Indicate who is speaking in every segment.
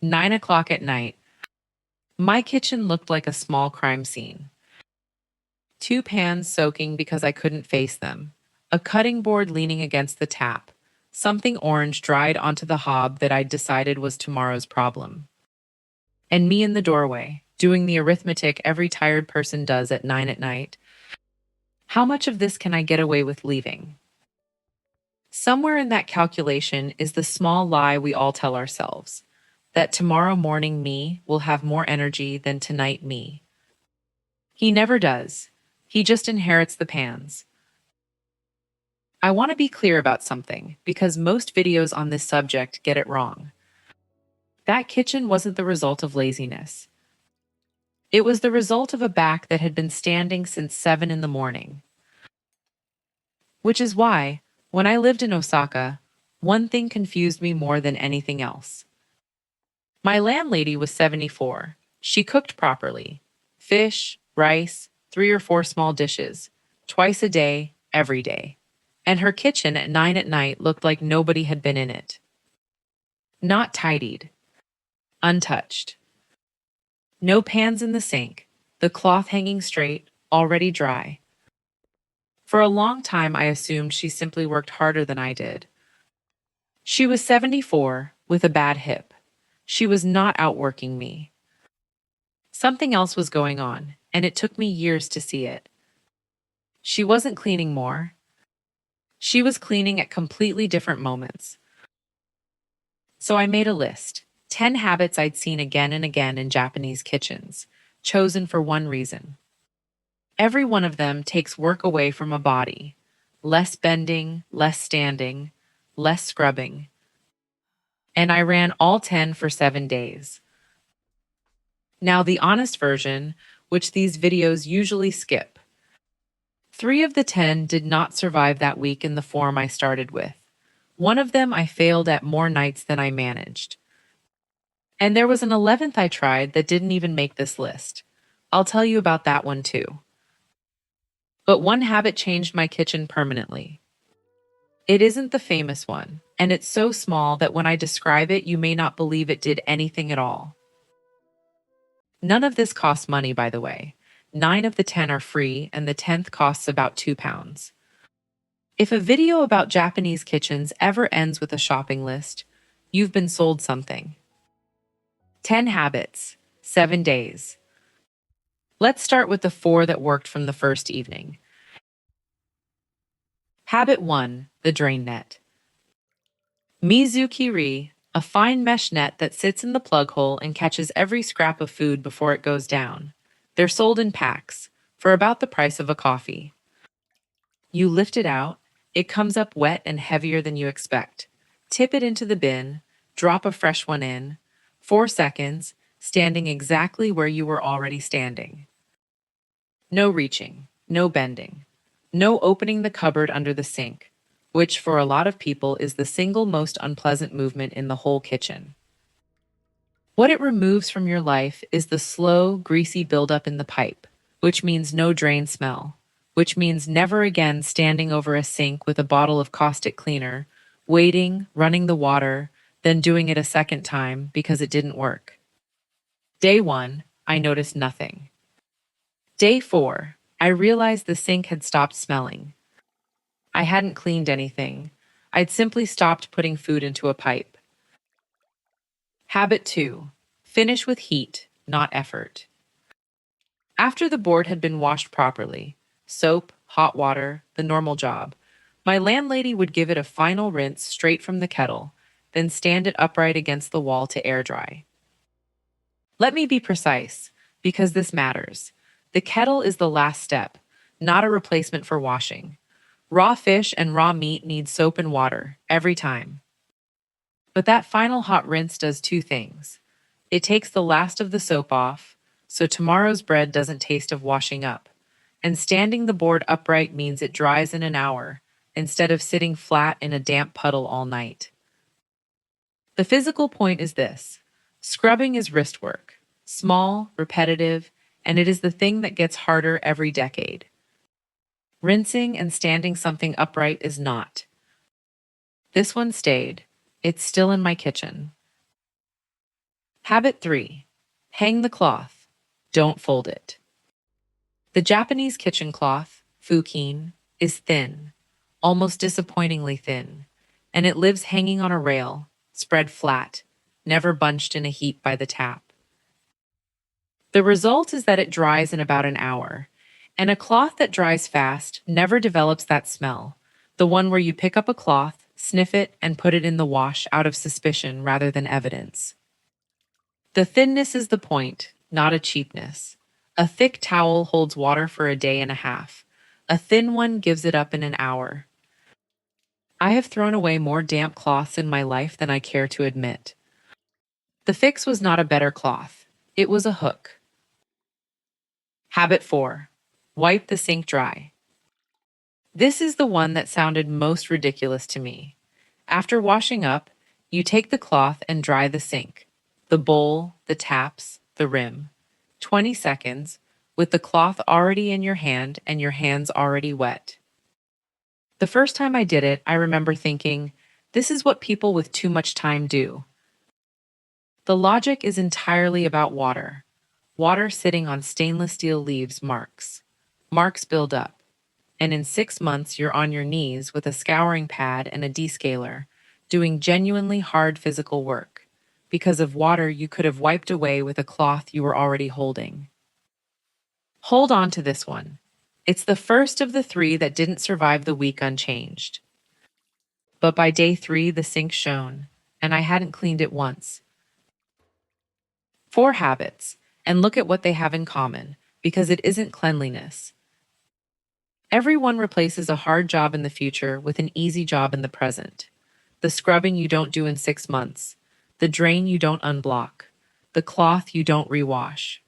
Speaker 1: 9 o'clock at night. My kitchen looked like a small crime scene. Two pans soaking because I couldn't face them. A cutting board leaning against the tap. Something orange dried onto the hob that I'd decided was tomorrow's problem. And me in the doorway, doing the arithmetic every tired person does at 9 at night. How much of this can I get away with leaving? Somewhere in that calculation is the small lie we all tell ourselves that tomorrow morning me will have more energy than tonight me. He never does. He just inherits the pans. I want to be clear about something because most videos on this subject get it wrong. That kitchen wasn't the result of laziness. It was the result of a back that had been standing since 7 in the morning. Which is why, when I lived in Osaka, one thing confused me more than anything else. My landlady was 74. She cooked properly. Fish, rice, 3 or 4 small dishes, twice a day, every day. And her kitchen at 9 at night looked like nobody had been in it. Not tidied. Untouched. No pans in the sink, the cloth hanging straight, already dry. For a long time, I assumed she simply worked harder than I did. She was 74, with a bad hip. She was not outworking me. Something else was going on, and it took me years to see it. She wasn't cleaning more. She was cleaning at completely different moments. So I made a list. 10 habits I'd seen again and again in Japanese kitchens, chosen for one reason. Every one of them takes work away from a body. Less bending, less standing, less scrubbing. And I ran all 10 for 7 days. Now the honest version, which these videos usually skip. 3 of the 10 did not survive that week in the form I started with. One of them I failed at more nights than I managed. And there was an 11th I tried that didn't even make this list. I'll tell you about that one too. But one habit changed my kitchen permanently. It isn't the famous one, and it's so small that when I describe it, you may not believe it did anything at all. None of this costs money, by the way. 9 of the 10 are free, and the 10th costs about £2. If a video about Japanese kitchens ever ends with a shopping list, you've been sold something. 10 habits, 7 days. Let's start with the 4 that worked from the first evening. Habit 1, the drain net. Mizukiri, a fine mesh net that sits in the plug hole and catches every scrap of food before it goes down. They're sold in packs, for about the price of a coffee. You lift it out, it comes up wet and heavier than you expect. Tip it into the bin, drop a fresh one in, 4 seconds, standing exactly where you were already standing. No reaching, no bending, no opening the cupboard under the sink, which for a lot of people is the single most unpleasant movement in the whole kitchen. What it removes from your life is the slow, greasy buildup in the pipe, which means no drain smell, which means never again standing over a sink with a bottle of caustic cleaner, waiting, running the water, then doing it a second time because it didn't work. Day 1, I noticed nothing. Day 4, I realized the sink had stopped smelling. I hadn't cleaned anything. I'd simply stopped putting food into a pipe. Habit 2, finish with heat, not effort. After the board had been washed properly, soap, hot water, the normal job, my landlady would give it a final rinse straight from the kettle, then stand it upright against the wall to air dry. Let me be precise, because this matters. The kettle is the last step, not a replacement for washing. Raw fish and raw meat need soap and water, every time. But that final hot rinse does 2 things. It takes the last of the soap off, so tomorrow's bread doesn't taste of washing up. And standing the board upright means it dries in an hour, instead of sitting flat in a damp puddle all night. The physical point is this. Scrubbing is wrist work. Small, repetitive, and it is the thing that gets harder every decade. Rinsing and standing something upright is not. This one stayed. It's still in my kitchen. Habit 3. Hang the cloth. Don't fold it. The Japanese kitchen cloth, fukin, is thin, almost disappointingly thin, and it lives hanging on a rail, spread flat, never bunched in a heap by the tap. The result is that it dries in about an hour, and a cloth that dries fast never develops that smell, the one where you pick up a cloth, sniff it, and put it in the wash out of suspicion rather than evidence. The thinness is the point, not a cheapness. A thick towel holds water for a day and a half. A thin one gives it up in an hour. I have thrown away more damp cloths in my life than I care to admit. The fix was not a better cloth. It was a hook. Habit 4. Wipe the sink dry. This is the one that sounded most ridiculous to me. After washing up, you take the cloth and dry the sink, the bowl, the taps, the rim. 20 seconds, with the cloth already in your hand and your hands already wet. The first time I did it, I remember thinking, this is what people with too much time do. The logic is entirely about water. Water sitting on stainless steel leaves marks. Marks build up. And in 6 months, you're on your knees with a scouring pad and a descaler, doing genuinely hard physical work. Because of water you could have wiped away with a cloth you were already holding. Hold on to this one. It's the first of the 3 that didn't survive the week unchanged. But by day 3, the sink shone, and I hadn't cleaned it once. 4 habits, and look at what they have in common, because it isn't cleanliness. Everyone replaces a hard job in the future with an easy job in the present. The scrubbing you don't do in 6 months, the drain you don't unblock, the cloth you don't rewash.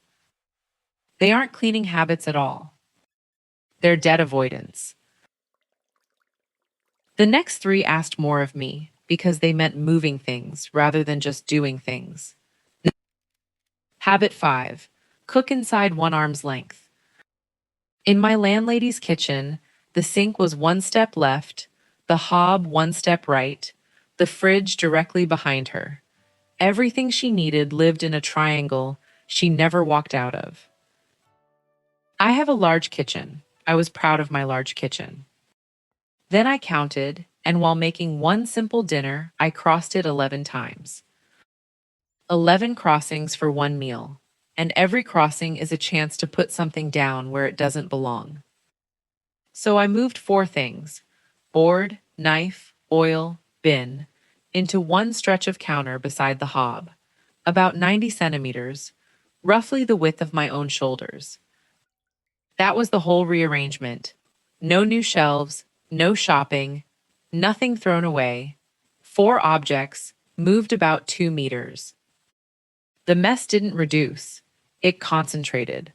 Speaker 1: They aren't cleaning habits at all. They're debt avoidance. The next 3 asked more of me because they meant moving things rather than just doing things. Habit 5. Cook inside one arm's length. In my landlady's kitchen, the sink was 1 step left, the hob 1 step right, the fridge directly behind her. Everything she needed lived in a triangle she never walked out of. I have a large kitchen. I was proud of my large kitchen. Then I counted, and while making one simple dinner, I crossed it 11 times. 11 crossings for one meal, and every crossing is a chance to put something down where it doesn't belong. So I moved 4 things, board, knife, oil, bin, into one stretch of counter beside the hob, about 90 centimeters, roughly the width of my own shoulders. That was the whole rearrangement. No new shelves, no shopping, nothing thrown away. 4 objects, moved about 2 meters. The mess didn't reduce. It concentrated.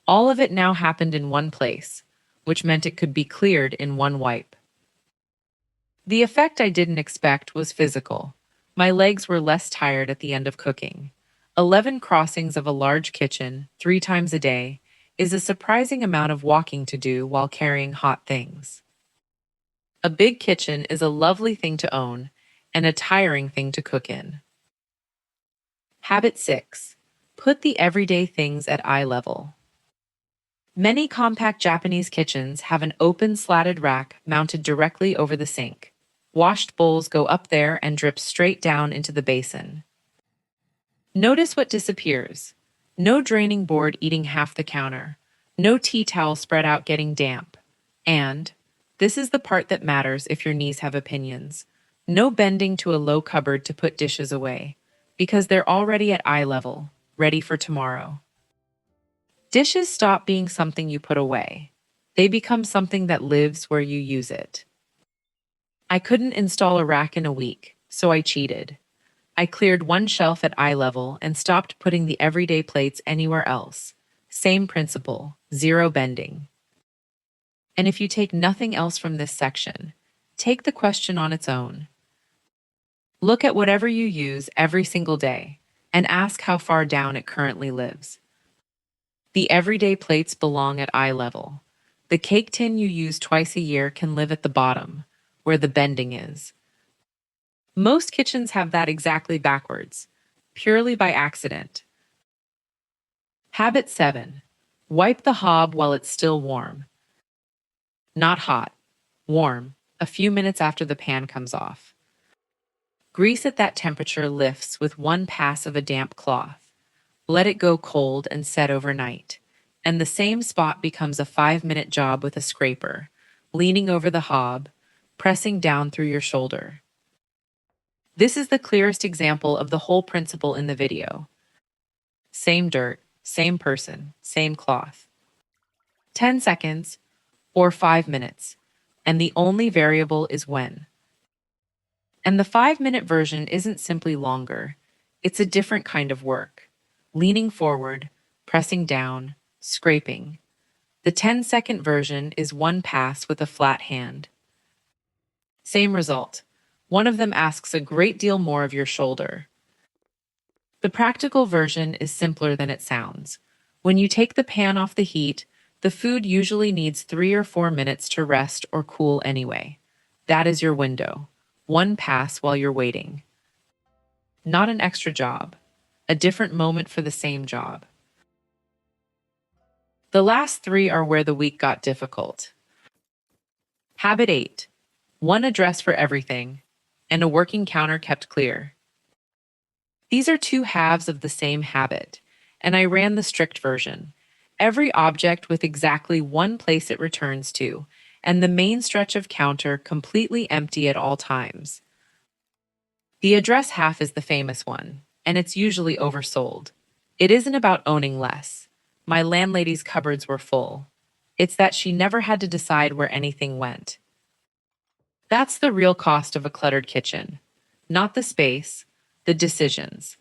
Speaker 1: All of it now happened in one place, which meant it could be cleared in one wipe. The effect I didn't expect was physical. My legs were less tired at the end of cooking. 11 crossings of a large kitchen, 3 times a day, is a surprising amount of walking to do while carrying hot things. A big kitchen is a lovely thing to own and a tiring thing to cook in. Habit 6. Put the everyday things at eye level. Many compact Japanese kitchens have an open slatted rack mounted directly over the sink. Washed bowls go up there and drip straight down into the basin. Notice what disappears. No draining board eating half the counter. No tea towel spread out getting damp. And, this is the part that matters if your knees have opinions, no bending to a low cupboard to put dishes away, because they're already at eye level, ready for tomorrow. Dishes stop being something you put away. They become something that lives where you use it. I couldn't install a rack in a week, so I cheated. I cleared one shelf at eye level and stopped putting the everyday plates anywhere else. Same principle, 0 bending. And if you take nothing else from this section, take the question on its own. Look at whatever you use every single day and ask how far down it currently lives. The everyday plates belong at eye level. The cake tin you use twice a year can live at the bottom, where the bending is. Most kitchens have that exactly backwards. purely by accident. Habit 7. Wipe the hob while it's still warm. Not hot, warm, a few minutes after the pan comes off. Grease at that temperature lifts with one pass of a damp cloth. Let it go cold and set overnight. And the same spot becomes a 5-minute job with a scraper, leaning over the hob, pressing down through your shoulder. This is the clearest example of the whole principle in the video. Same dirt, same person, same cloth. 10 seconds or 5 minutes, and the only variable is when. And the 5-minute version isn't simply longer, it's a different kind of work. Leaning forward, pressing down, scraping. The 10-second version is one pass with a flat hand. Same result. One of them asks a great deal more of your shoulder. The practical version is simpler than it sounds. When you take the pan off the heat, the food usually needs 3 or 4 minutes to rest or cool anyway. That is your window. One pass while you're waiting. Not an extra job. A different moment for the same job. The last 3 are where the week got difficult. Habit 8. One address for everything, and a working counter kept clear. These are 2 halves of the same habit, and I ran the strict version. Every object with exactly one place it returns to, and the main stretch of counter completely empty at all times. The address half is the famous one, and it's usually oversold. It isn't about owning less. My landlady's cupboards were full. It's that she never had to decide where anything went. That's the real cost of a cluttered kitchen. Not the space, the decisions.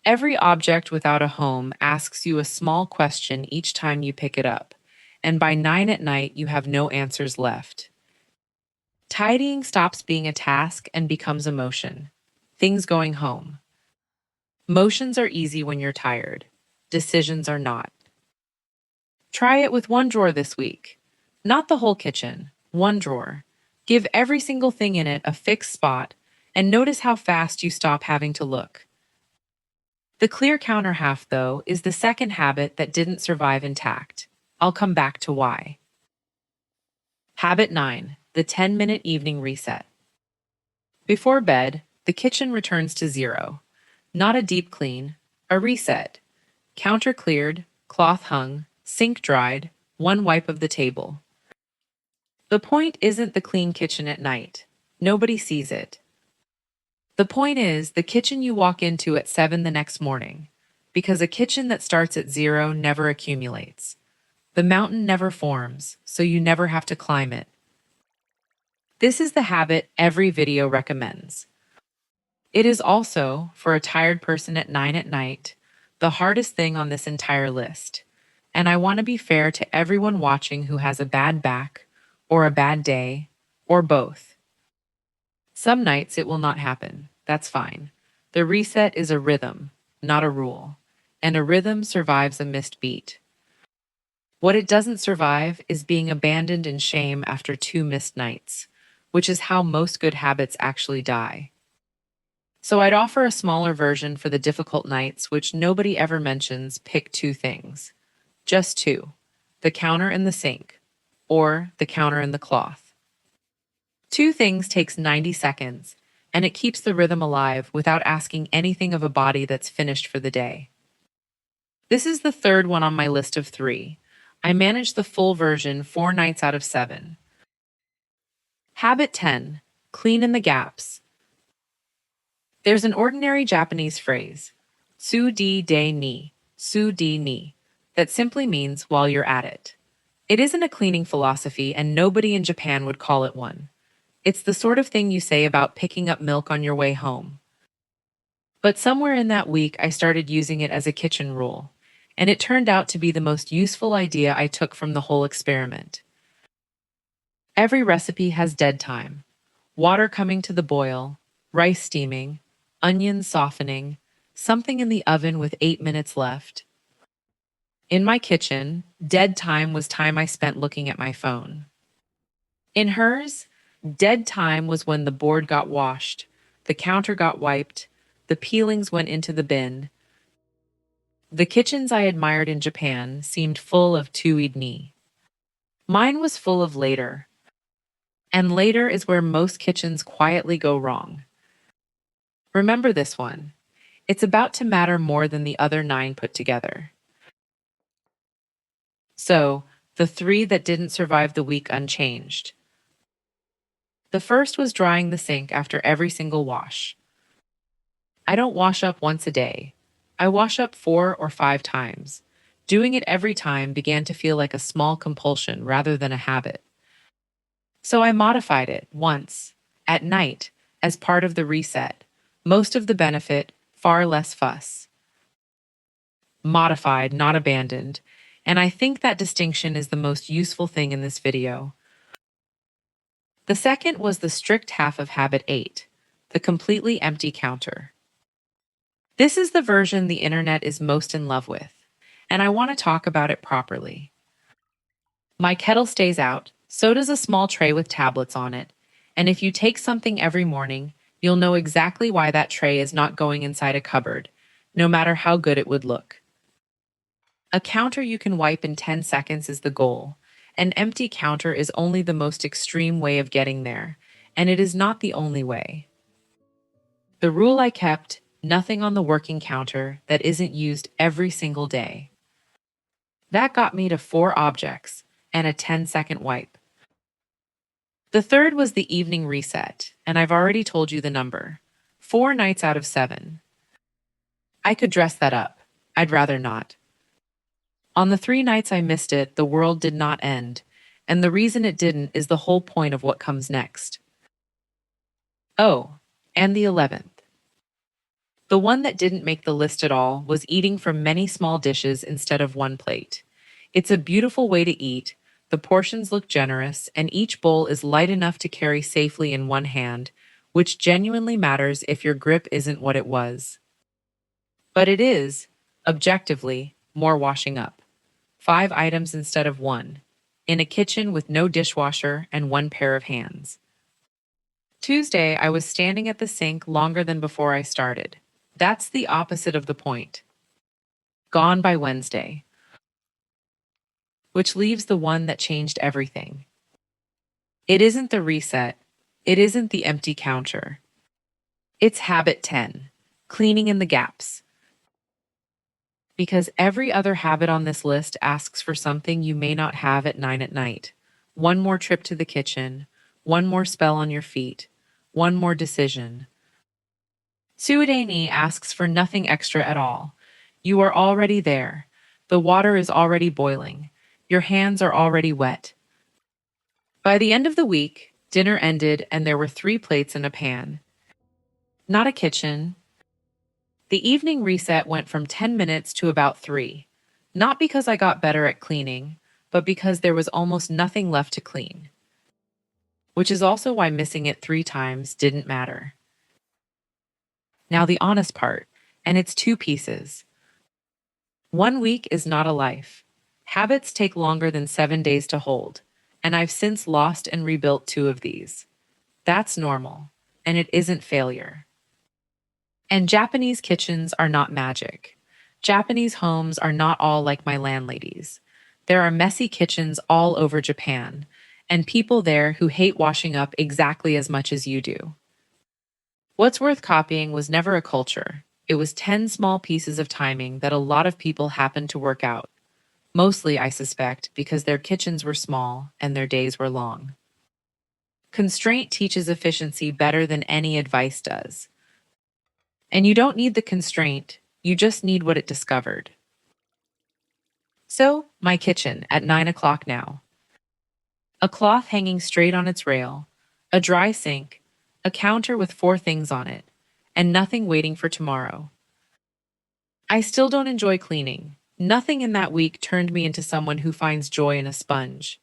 Speaker 1: Every object without a home asks you a small question each time you pick it up, and by 9 at night you have no answers left. Tidying stops being a task and becomes a motion. Things going home. Motions are easy when you're tired. Decisions are not. Try it with one drawer this week. Not the whole kitchen, one drawer. Give every single thing in it a fixed spot, and notice how fast you stop having to look. The clear counter half, though, is the second habit that didn't survive intact. I'll come back to why. Habit 9. The 10-minute evening reset. Before bed, the kitchen returns to zero. Not a deep clean, a reset. Counter cleared, cloth hung, sink dried, one wipe of the table. The point isn't the clean kitchen at night. Nobody sees it. The point is the kitchen you walk into at 7 the next morning, because a kitchen that starts at 0 never accumulates. The mountain never forms, so you never have to climb it. This is the habit every video recommends. It is also, for a tired person at 9 at night, the hardest thing on this entire list. And I want to be fair to everyone watching who has a bad back, or a bad day, or both. Some nights it will not happen. That's fine. The reset is a rhythm, not a rule. And a rhythm survives a missed beat. What it doesn't survive is being abandoned in shame after 2 missed nights, which is how most good habits actually die. So I'd offer a smaller version for the difficult nights, which nobody ever mentions. Pick 2 things. Just 2. The counter and the sink, or the counter and the cloth. 2 things takes 90 seconds, and it keeps the rhythm alive without asking anything of a body that's finished for the day. This is the third one on my list of 3. I managed the full version 4 nights out of 7. Habit 10. Clean in the gaps. There's an ordinary Japanese phrase, tsu-di de ni, tsu-di ni, that simply means while you're at it. It isn't a cleaning philosophy, and nobody in Japan would call it one. It's the sort of thing you say about picking up milk on your way home. But somewhere in that week, I started using it as a kitchen rule, and it turned out to be the most useful idea I took from the whole experiment. Every recipe has dead time. Water coming to the boil, rice steaming, onions softening, something in the oven with 8 minutes left. In my kitchen, dead time was time I spent looking at my phone. In hers, dead time was when the board got washed, the counter got wiped, The peelings went into the bin. The kitchens I admired in Japan seemed full of tuied ni. Mine was full of later. And later is where most kitchens quietly go wrong. Remember this one. It's about to matter more than the other 9 put together. So, the 3 that didn't survive the week unchanged. The first was drying the sink after every single wash. I don't wash up once a day. I wash up 4 or 5 times. Doing it every time began to feel like a small compulsion rather than a habit. So I modified it once, at night, as part of the reset. Most of the benefit, far less fuss. Modified, not abandoned. And I think that distinction is the most useful thing in this video. The second was the strict half of habit 8, the completely empty counter. This is the version the internet is most in love with, and I want to talk about it properly. My kettle stays out, so does a small tray with tablets on it, and if you take something every morning, you'll know exactly why that tray is not going inside a cupboard, no matter how good it would look. A counter you can wipe in 10 seconds is the goal. An empty counter is only the most extreme way of getting there, and it is not the only way. The rule I kept: nothing on the working counter that isn't used every single day. That got me to 4 objects and a 10-second wipe. The third was the evening reset, and I've already told you the number. 4 nights out of 7. I could dress that up. I'd rather not. On the 3 nights I missed it, the world did not end, and the reason it didn't is the whole point of what comes next. Oh, and the 11th. The one that didn't make the list at all was eating from many small dishes instead of one plate. It's a beautiful way to eat, the portions look generous, and each bowl is light enough to carry safely in one hand, which genuinely matters if your grip isn't what it was. But it is, objectively, more washing up. 5 items instead of 1. In a kitchen with no dishwasher and 1 pair of hands. Tuesday, I was standing at the sink longer than before I started. That's the opposite of the point. Gone by Wednesday. Which leaves the one that changed everything. It isn't the reset. It isn't the empty counter. It's habit 10. Cleaning in the gaps. Because every other habit on this list asks for something you may not have at 9 at night. 1 more trip to the kitchen, 1 more spell on your feet, 1 more decision. Suidani asks for nothing extra at all. You are already there. The water is already boiling. Your hands are already wet. By the end of the week, dinner ended and there were 3 plates and a pan. Not a kitchen. The evening reset went from 10 minutes to about 3. Not because I got better at cleaning, but because there was almost nothing left to clean. Which is also why missing it 3 times didn't matter. Now the honest part, and it's 2 pieces. 1 week is not a life. Habits take longer than 7 days to hold, and I've since lost and rebuilt 2 of these. That's normal, and it isn't failure. And Japanese kitchens are not magic. Japanese homes are not all like my landlady's. There are messy kitchens all over Japan, and people there who hate washing up exactly as much as you do. What's worth copying was never a culture. It was 10 small pieces of timing that a lot of people happened to work out. Mostly, I suspect, because their kitchens were small and their days were long. Constraint teaches efficiency better than any advice does. And you don't need the constraint, you just need what it discovered. So, my kitchen at 9 o'clock now. A cloth hanging straight on its rail, a dry sink, a counter with 4 things on it, and nothing waiting for tomorrow. I still don't enjoy cleaning. Nothing in that week turned me into someone who finds joy in a sponge.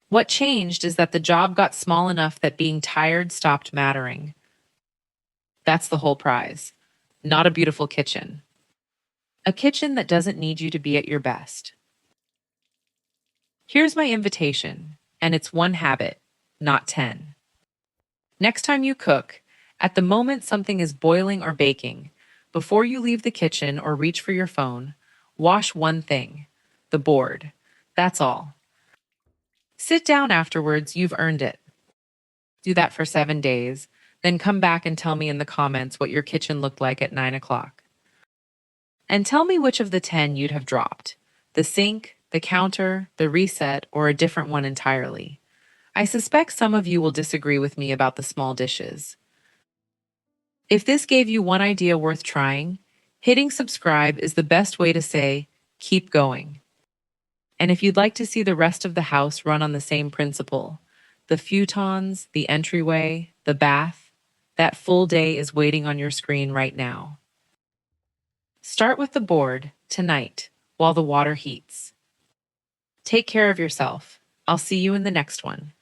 Speaker 1: What changed is that the job got small enough that being tired stopped mattering. That's the whole prize. Not a beautiful kitchen. A kitchen that doesn't need you to be at your best. Here's my invitation, and it's 1 habit, not 10. Next time you cook, At the moment something is boiling or baking, before you leave the kitchen or reach for your phone, wash one thing: the board. That's all. Sit down afterwards, you've earned it. Do that for 7 days, then come back and tell me in the comments what your kitchen looked like at 9 o'clock. And tell me which of the 10 you'd have dropped: the sink, the counter, the reset, or a different one entirely. I suspect some of you will disagree with me about the small dishes. If this gave you one idea worth trying, hitting subscribe is the best way to say, keep going. And if you'd like to see the rest of the house run on the same principle, the futons, the entryway, the bath, that full day is waiting on your screen right now. Start with the board tonight while the water heats. Take care of yourself. I'll see you in the next one.